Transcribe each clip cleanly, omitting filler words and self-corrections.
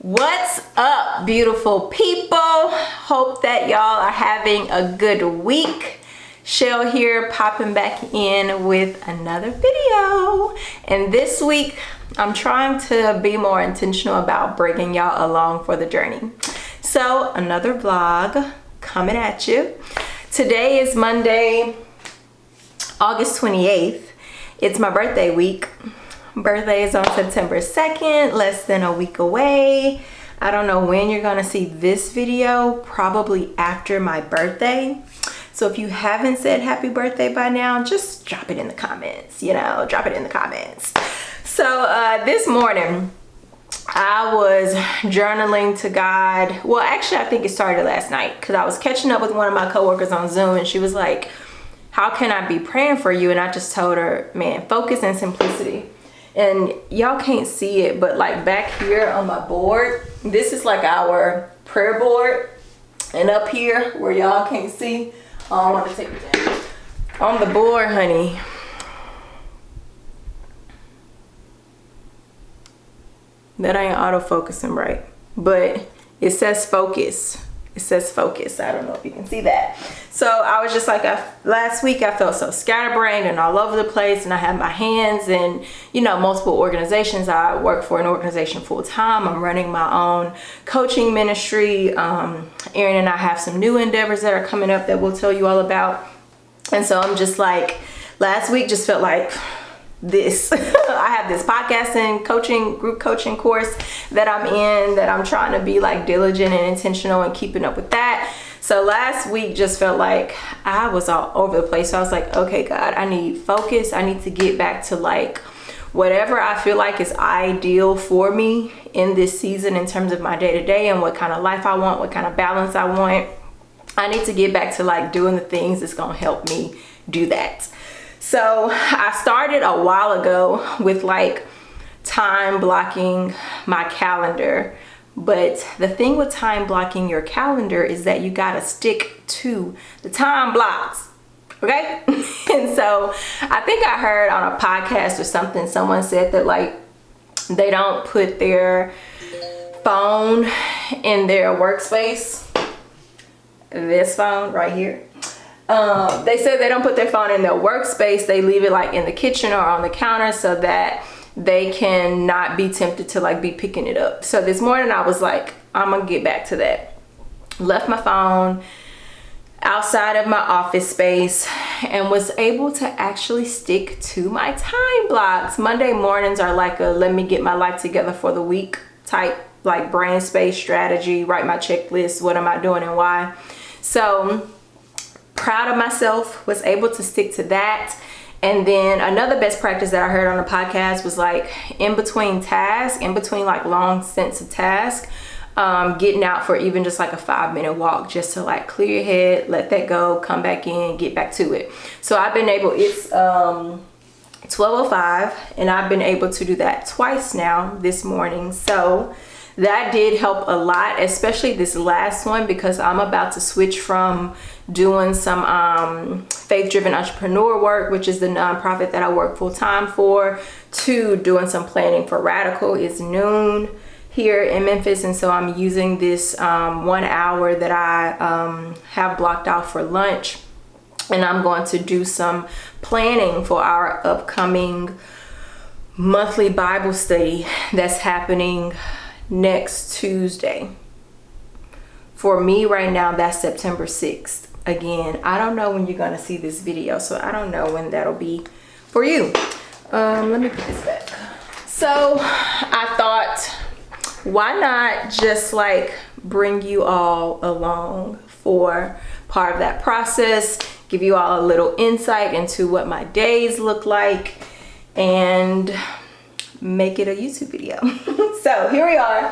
What's up, beautiful people? Hope that y'all are having a good week. Shell here, popping back in with another video. And this week, I'm trying to be more intentional about bringing y'all along for the journey. So, another vlog coming at you. Today is Monday, August 28th. It's my birthday week. Birthday is on September 2nd, less than a week away. I don't know when you're gonna see this video, probably after my birthday. So if you haven't said happy birthday by now, just drop it in the comments, drop it in the comments. So this morning, I was journaling to God. Well, actually, I think it started last night because I was catching up with one of my coworkers on Zoom and she was like, how can I be praying for you? And I just told her, man, focus and simplicity. And y'all can't see it, but like back here on my board, this is like our prayer board. And up here where y'all can't see, I want to take it down. On the board, honey, that ain't auto-focusing right, but it says focus. It says focus. I don't know if you can see that. So I was just like, last week I felt so scatterbrained and all over the place, and I had my hands in, multiple organizations. I work for an organization full time. I'm running my own coaching ministry. Erin and I have some new endeavors that are coming up that we'll tell you all about. And so I'm just like, last week just felt like this. I have this podcasting group coaching course that I'm in, that I'm trying to be like diligent and intentional and keeping up with that. So last week just felt like I was all over the place. So I was like, okay, God, I need focus. I need to get back to like whatever I feel like is ideal for me in this season in terms of my day-to-day and what kind of life I want, what kind of balance I want. I need to get back to like doing the things that's gonna help me do that. So I started a while ago with like time blocking my calendar. But the thing with time blocking your calendar is that you gotta stick to the time blocks, okay? And so I think I heard on a podcast or something, someone said that like they don't put their phone in their workspace. This phone right here. They said they don't put their phone in their workspace. They leave it like in the kitchen or on the counter so that they can not be tempted to like be picking it up. So this morning I was like, I'm gonna get back to that. Left my phone outside of my office space and was able to actually stick to my time blocks. Monday mornings are like a let me get my life together for the week type, like brain space strategy, write my checklist, what am I doing and why. So proud of myself, was able to stick to that. And then another best practice that I heard on the podcast was like in between tasks, in between like long stints of task, getting out for even just like a 5-minute walk just to like clear your head, let that go, come back in, get back to it. So I've been able, it's 12:05 and I've been able to do that twice now this morning. So that did help a lot, especially this last one, because I'm about to switch from doing some faith-driven entrepreneur work, which is the nonprofit that I work full-time for, to doing some planning for Radical. It's noon here in Memphis, and so I'm using this 1 hour that I have blocked out for lunch, and I'm going to do some planning for our upcoming monthly Bible study that's happening next Tuesday. For me right now, that's September 6th. Again, I don't know when you're gonna see this video, so I don't know when that'll be for you. Let me put this back. So I thought, why not just like bring you all along for part of that process, give you all a little insight into what my days look like, and make it a YouTube video. So here we are.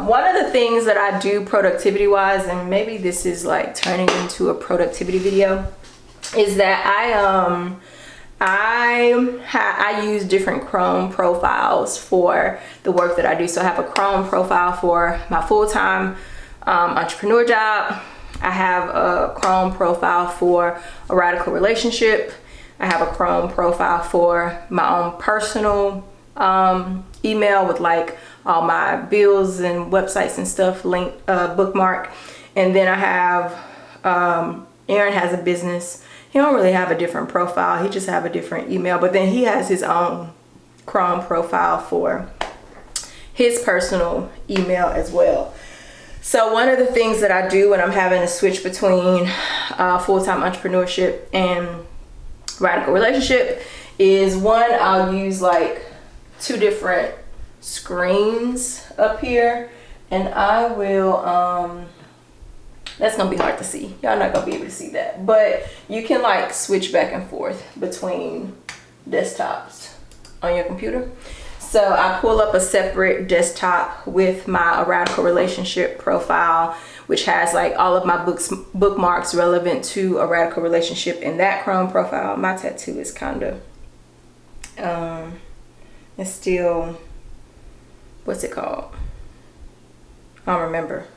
One of the things that I do productivity wise, and maybe this is like turning into a productivity video, is that I use different Chrome profiles for the work that I do. So I have a Chrome profile for my full-time entrepreneur job. I have a Chrome profile for a radical relationship. I have a Chrome profile for my own personal email with like all my bills and websites and stuff linked, bookmark. And then I have Aaron has a business. He don't really have a different profile. He just have a different email, but then he has his own Chrome profile for his personal email as well. So one of the things that I do when I'm having to switch between full-time entrepreneurship and radical relationship is, one, I'll use like 2 different screens up here, and I will that's gonna be hard to see. Y'all not gonna be able to see that, but you can like switch back and forth between desktops on your computer. So I pull up a separate desktop with my radical relationship profile, which has like all of my bookmarks relevant to a radical relationship in that Chrome profile. My tattoo is kind of it's still, what's it called? I don't remember.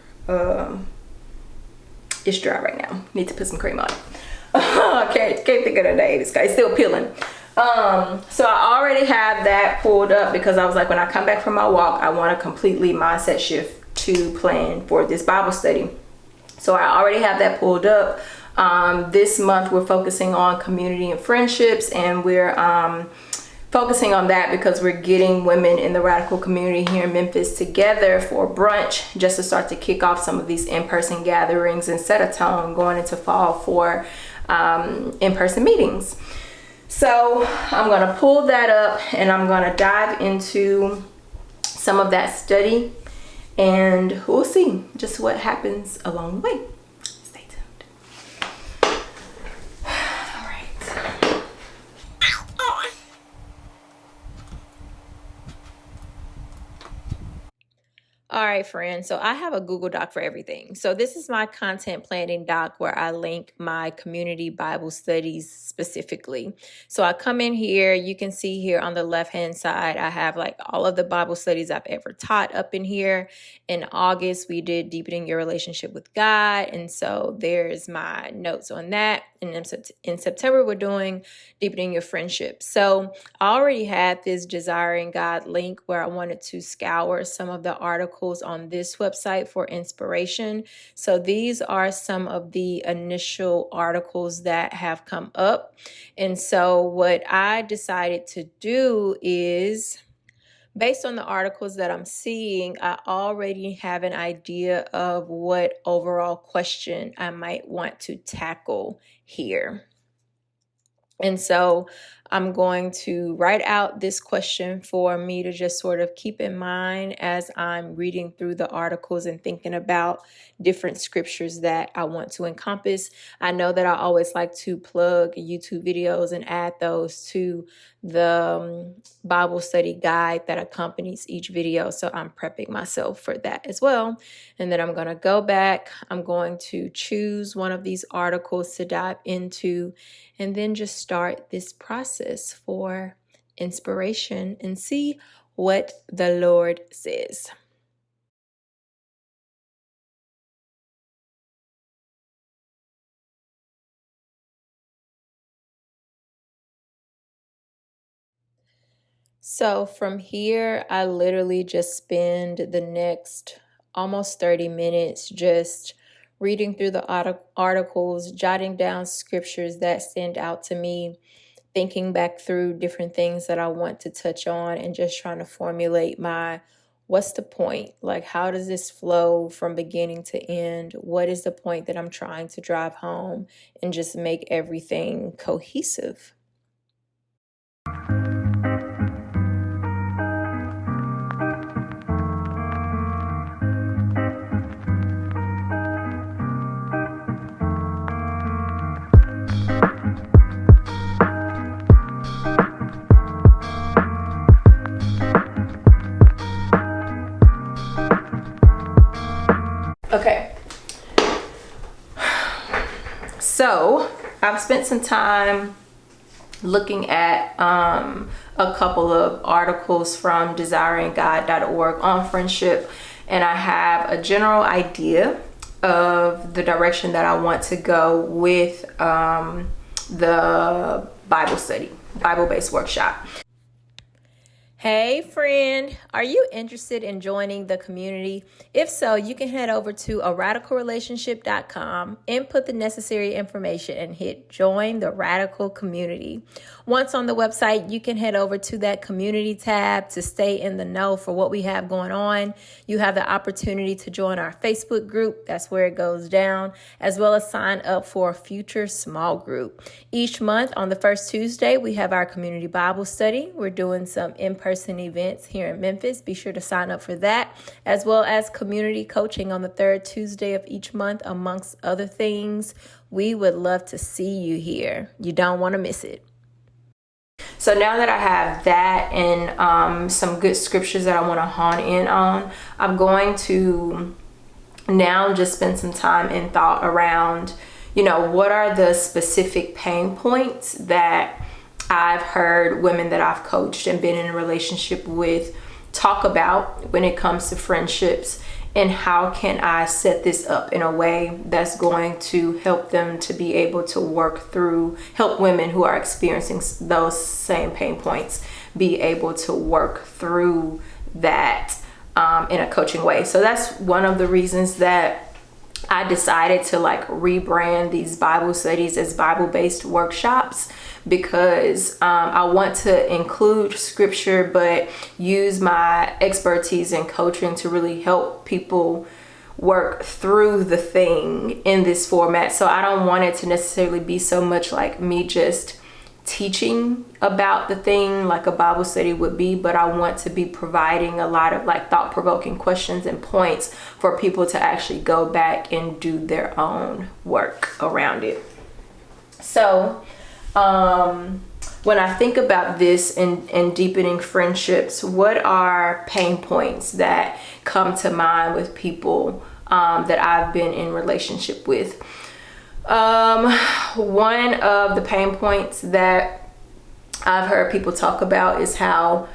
It's dry right now. Need to put some cream on it. I can't think of the name. It's still peeling. So I already have that pulled up because I was like, when I come back from my walk, I want a completely mindset shift to plan for this Bible study. So I already have that pulled up. This month we're focusing on community and friendships, and we're focusing on that because we're getting women in the radical community here in Memphis together for brunch, just to start to kick off some of these in-person gatherings and set a tone going into fall for in-person meetings. So I'm going to pull that up and I'm going to dive into some of that study, and we'll see just what happens along the way. Stay tuned. All right. All right, friends, so I have a Google Doc for everything. So this is my content planning doc where I link my community Bible studies specifically. So I come in here, you can see here on the left-hand side, I have like all of the Bible studies I've ever taught up in here. In August, we did Deepening Your Relationship with God. And so there's my notes on that. And in September, we're doing Deepening Your Friendship. So I already had this Desiring God link where I wanted to scour some of the articles on this website for inspiration. So these are some of the initial articles that have come up. And so what I decided to do is, based on the articles that I'm seeing, I already have an idea of what overall question I might want to tackle here. And so I'm going to write out this question for me to just sort of keep in mind as I'm reading through the articles and thinking about different scriptures that I want to encompass. I know that I always like to plug YouTube videos and add those to the Bible study guide that accompanies each video. So I'm prepping myself for that as well. And then I'm going to go back. I'm going to choose one of these articles to dive into, and then just start this process for inspiration and see what the Lord says. So from here, I literally just spend the next almost 30 minutes just reading through the articles, jotting down scriptures that stand out to me, thinking back through different things that I want to touch on, and just trying to formulate my, what's the point? Like, how does this flow from beginning to end? What is the point that I'm trying to drive home, and just make everything cohesive? Okay, so I've spent some time looking at a couple of articles from desiringgod.org on friendship, and I have a general idea of the direction that I want to go with the Bible study, Bible-based workshop. Hey friend, are you interested in joining the community? If so, you can head over to aradicalrelationship.com, input the necessary information, and hit join the radical community. Once on the website, you can head over to that community tab to stay in the know for what we have going on. You have the opportunity to join our Facebook group, that's where it goes down, as well as sign up for a future small group. Each month on the first Tuesday, we have our community Bible study. We're doing some in-person events here in Memphis. Be sure to sign up for that, as well as community coaching on the third Tuesday of each month, amongst other things. We would love to see you here. You don't want to miss it. So now that I have that and some good scriptures that I want to hone in on, I'm going to now just spend some time in thought around, what are the specific pain points that I've heard women that I've coached and been in a relationship with talk about when it comes to friendships, and how can I set this up in a way that's going to help them to be able to help women who are experiencing those same pain points be able to work through that in a coaching way. So that's one of the reasons that I decided to rebrand these Bible studies as Bible-based workshops, because I want to include scripture but use my expertise in coaching to really help people work through the thing in this format. So I don't want it to necessarily be so much like me just teaching about the thing like a Bible study would be, but I want to be providing a lot of thought-provoking questions and points for people to actually go back and do their own work around it. So when I think about this and deepening friendships, what are pain points that come to mind with people that I've been in relationship with? One of the pain points that I've heard people talk about is how,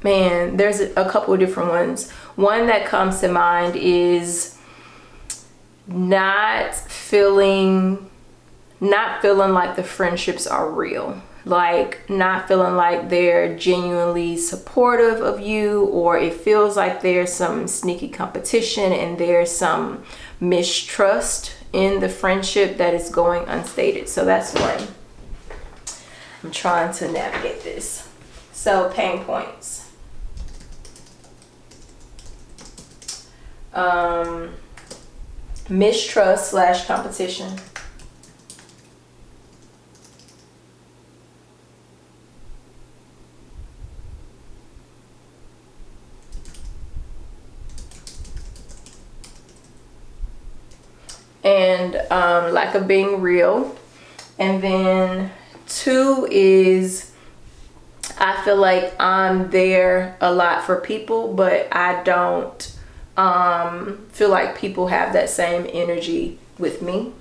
there's a couple of different ones. One that comes to mind is not feeling like the friendships are real. Not feeling like they're genuinely supportive of you, or it feels like there's some sneaky competition and there's some mistrust in the friendship that is going unstated. So that's one. I'm trying to navigate this. So pain points. Mistrust / competition. And lack of being real. And then 2 is I feel like I'm there a lot for people, but I don't feel like people have that same energy with me.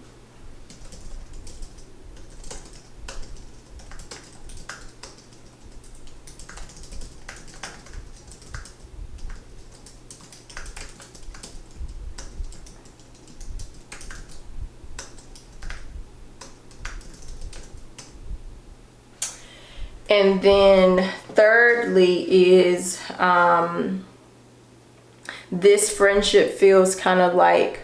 And then thirdly is this friendship feels kind of like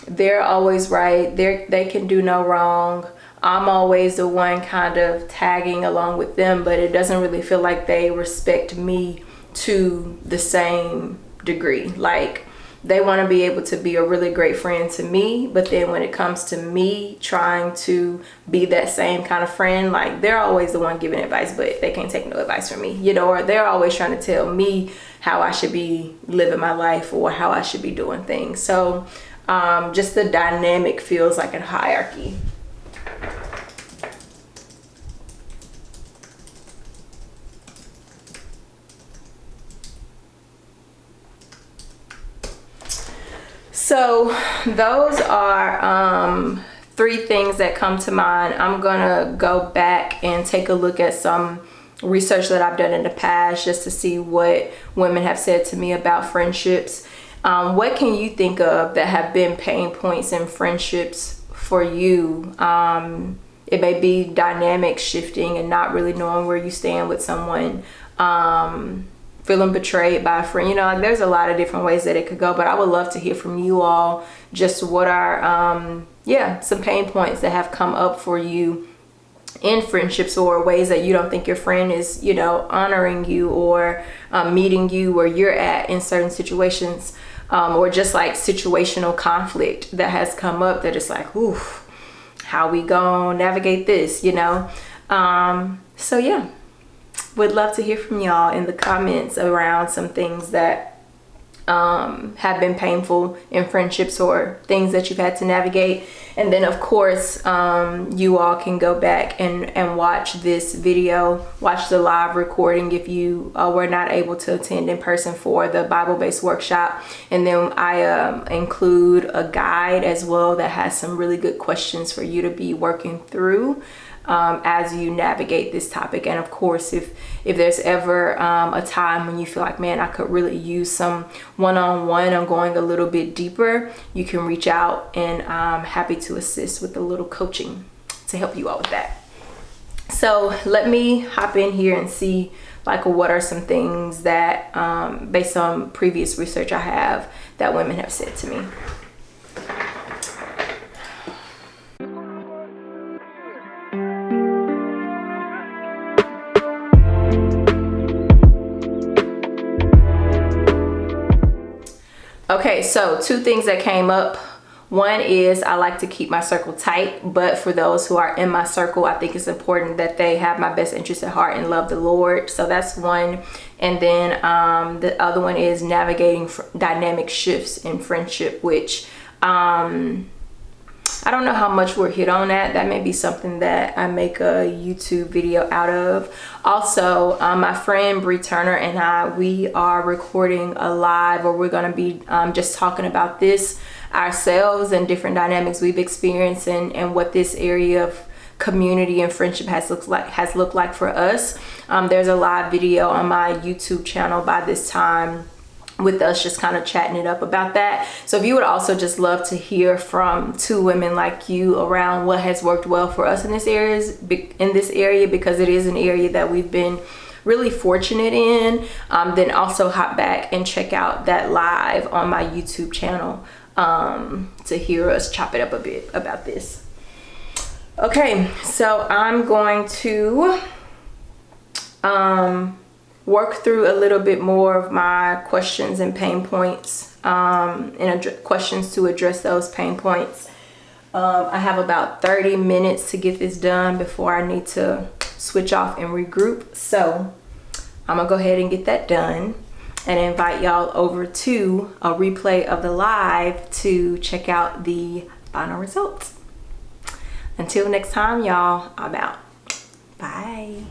they're always right. They can do no wrong. I'm always the one kind of tagging along with them, but it doesn't really feel like they respect me to the same degree. They want to be able to be a really great friend to me, but then when it comes to me trying to be that same kind of friend, they're always the one giving advice, but they can't take no advice from me, or they're always trying to tell me how I should be living my life or how I should be doing things. So just the dynamic feels like a hierarchy. So those are 3 things that come to mind. I'm gonna go back and take a look at some research that I've done in the past just to see what women have said to me about friendships. What can you think of that have been pain points in friendships for you? It may be dynamic shifting and not really knowing where you stand with someone, feeling betrayed by a friend. You know, like there's a lot of different ways that it could go, but I would love to hear from you all just what are some pain points that have come up for you in friendships, or ways that you don't think your friend is, you know, honoring you or meeting you where you're at in certain situations, or just like situational conflict that has come up that is like, ooh, how we gonna navigate this, you know? So yeah, would love to hear from y'all in the comments around some things that have been painful in friendships or things that you've had to navigate. And then of course, you all can go back and watch this video, watch the live recording if you were not able to attend in person for the Bible-based workshop. And then I include a guide as well that has some really good questions for you to be working through as you navigate this topic. And of course, if there's ever a time when you feel like, man, I could really use some one-on-one on going a little bit deeper, you can reach out, and I'm happy to assist with a little coaching to help you out with that. So let me hop in here and see like what are some things that based on previous research I have that women have said to me. Okay, so 2 things that came up. One is I like to keep my circle tight, but for those who are in my circle, I think it's important that they have my best interest at heart and love the Lord. So that's one. And then the other one is navigating dynamic shifts in friendship, which I don't know how much we're hit on that. That may be something that I make a YouTube video out of. Also, my friend Bree Turner and I, we are recording a live where we're going to be just talking about this ourselves and different dynamics we've experienced, and what this area of community and friendship has looked like for us. There's a live video on my YouTube channel by this time with us just kind of chatting it up about that. So if you would also just love to hear from 2 women like you around what has worked well for us in this area, because it is an area that we've been really fortunate in, then also hop back and check out that live on my YouTube channel to hear us chop it up a bit about this. Okay, so I'm going to work through a little bit more of my questions and pain points, and questions to address those pain points. I have about 30 minutes to get this done before I need to switch off and regroup. So I'm gonna go ahead and get that done and invite y'all over to a replay of the live to check out the final results. Until next time, y'all, I'm out. Bye.